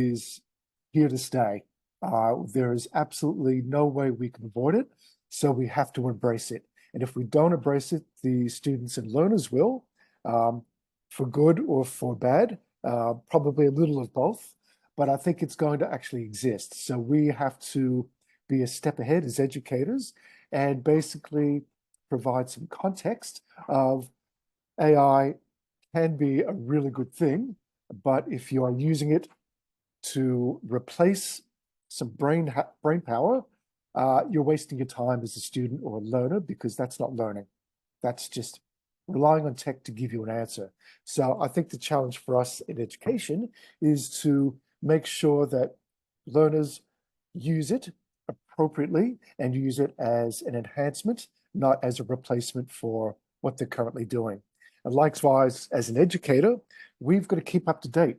is here to stay. There is absolutely no way we can avoid it, so we have to embrace it. And if we don't embrace it, the students and learners will, for good or for bad, probably a little of both. But I think it's going to actually exist. So we have to be a step ahead as educators and basically provide some context of AI can be a really good thing, but if you are using it to replace some brain power, you're wasting your time as a student or a learner, because that's not learning. That's just relying on tech to give you an answer. So I think the challenge for us in education is to make sure that learners use it appropriately and use it as an enhancement, not as a replacement for what they're currently doing. And likewise, as an educator, we've got to keep up to date.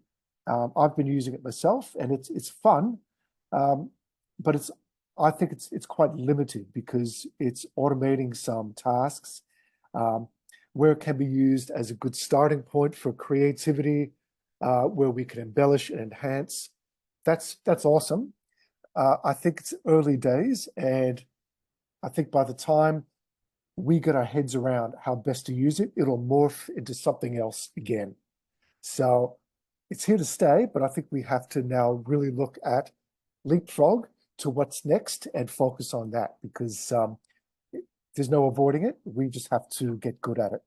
I've been using it myself, and it's fun, but I think it's quite limited because it's automating some tasks where it can be used as a good starting point for creativity, where we can embellish and enhance. That's awesome. I think it's early days, and I think by the time we get our heads around how best to use it, it'll morph into something else again. So it's here to stay, but I think we have to now really look at leapfrog to what's next and focus on that, because there's no avoiding it. We just have to get good at it.